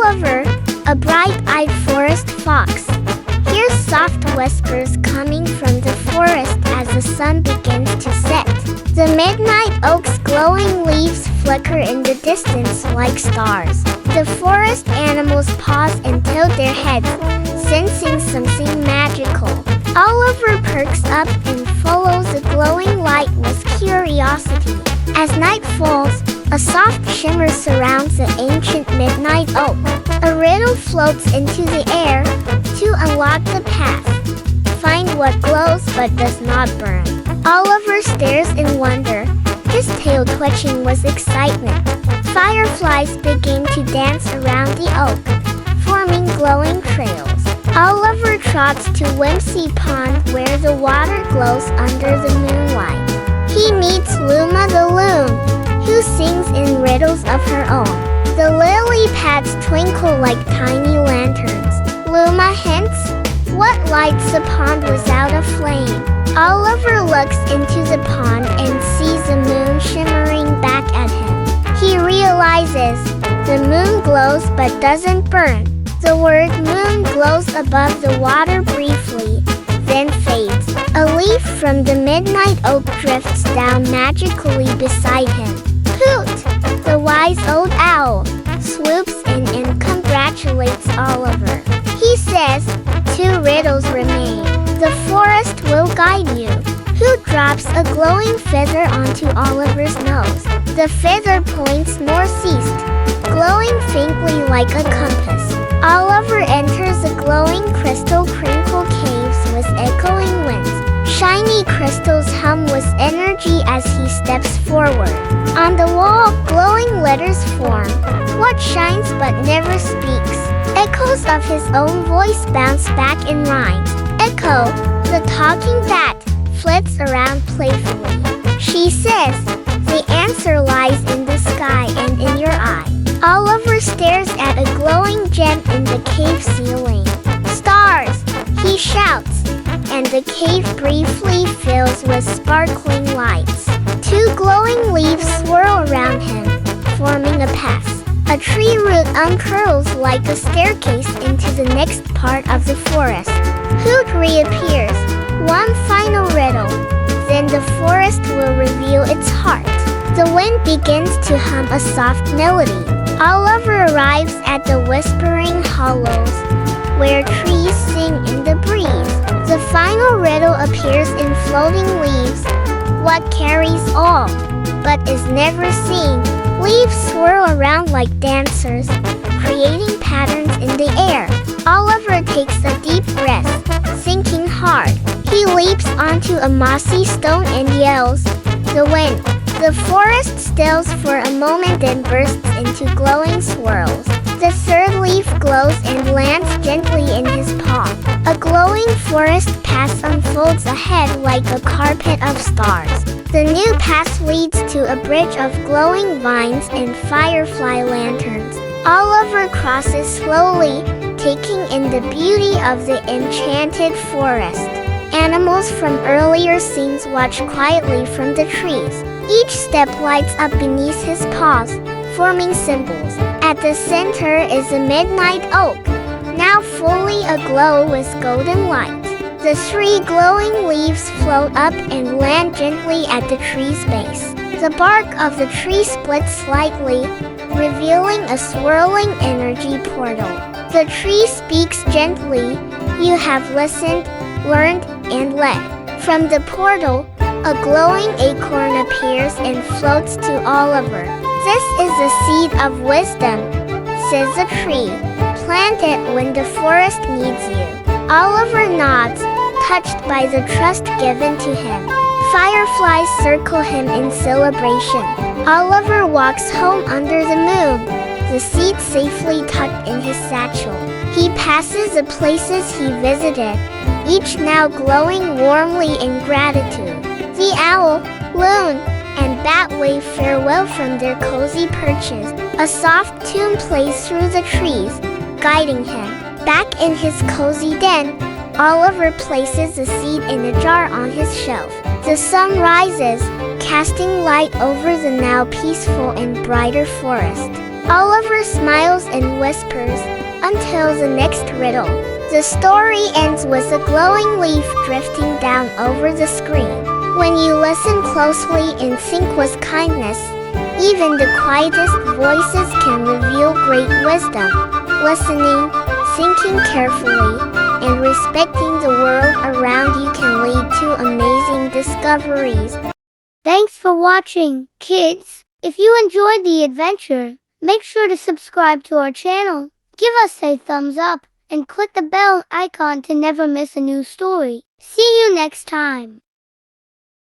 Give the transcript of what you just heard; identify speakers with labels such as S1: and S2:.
S1: Oliver, a bright-eyed forest fox, hears soft whispers coming from the forest as the sun begins to set. The midnight oak's glowing leaves flicker in the distance like stars. The forest animals pause and tilt their heads, sensing something magical. Oliver perks up and follows the glowing light with curiosity. As night falls, a soft shimmer surrounds the ancient midnight oak. A riddle floats into the air. To unlock the path, find what glows but does not burn. Oliver stares in wonder, his tail twitching with excitement. Fireflies begin to dance around the oak, forming glowing trails. Oliver trots to Whimsy Pond where the water glows under the moonlight. He meets Luma the loon, who sings in riddles of her own. The lily pads twinkle like tiny lanterns. Luma hints, what lights the pond without a flame? Oliver looks into the pond and sees the moon shimmering back at him. He realizes the moon glows but doesn't burn. The word moon glows above the water briefly, then fades. A leaf from the midnight oak drifts down magically beside him. Hoot! The wise old owl swoops in and congratulates Oliver. He says, 2 riddles remain. The forest will guide you. Who drops a glowing feather onto Oliver's nose? The feather points northeast, glowing faintly like a compass. Oliver enters the glowing crystal crinkle caves with echoing winds. Shiny crystals hum with energy as he steps forward. On the wall, glowing letters form. What shines but never speaks. Echoes of his own voice bounce back in rhymes. Echo, the talking bat, flits around playfully. She says, the answer lies in the sky and in your eye. Oliver stares at a glowing gem in the cave ceiling. Stars, he shouts, and the cave briefly fills with sparkling lights. 2 glowing leaves swirl around him, forming a path. A tree root uncurls like a staircase into the next part of the forest. Hoot reappears, one final riddle. Then the forest will reveal its heart. The wind begins to hum a soft melody. Oliver arrives at the whispering hollows, where trees sing in the breeze. The final riddle appears in floating leaves. What carries all, but is never seen? Leaves swirl around like dancers, creating patterns in the air. Oliver takes a deep breath, thinking hard. He leaps onto a mossy stone and yells, the wind. The forest stills for a moment then bursts into glowing swirls. The 3rd leaf glows and lands gently in his paw. A glowing forest path unfolds ahead like a carpet of stars. The new path leads to a bridge of glowing vines and firefly lanterns. Oliver crosses slowly, taking in the beauty of the enchanted forest. Animals from earlier scenes watch quietly from the trees. Each step lights up beneath his paws, forming symbols. At the center is the midnight oak, now fully aglow with golden light. The 3 glowing leaves float up and land gently at the tree's base. The bark of the tree splits slightly, revealing a swirling energy portal. The tree speaks gently, you have listened, learned, and led. From the portal, a glowing acorn appears and floats to Oliver. This is the seed of wisdom, says the tree. Plant it when the forest needs you. Oliver nods, touched by the trust given to him. Fireflies circle him in celebration. Oliver walks home under the moon, the seed safely tucked in his satchel. He passes the places he visited, each now glowing warmly in gratitude. The owl, loon, and bat wave farewell from their cozy perches. A soft tune plays through the trees, guiding him. Back in his cozy den, Oliver places the seed in a jar on his shelf. The sun rises, casting light over the now peaceful and brighter forest. Oliver smiles and whispers, until the next riddle. The story ends with a glowing leaf drifting down over the screen. When you listen closely and think with kindness, even the quietest voices can reveal great wisdom. Listening, thinking carefully, and respecting the world around you can lead to amazing discoveries.
S2: Thanks for watching, kids. If you enjoyed the adventure, make sure to subscribe to our channel, give us a thumbs up, and click the bell icon to never miss a new story. See you next time.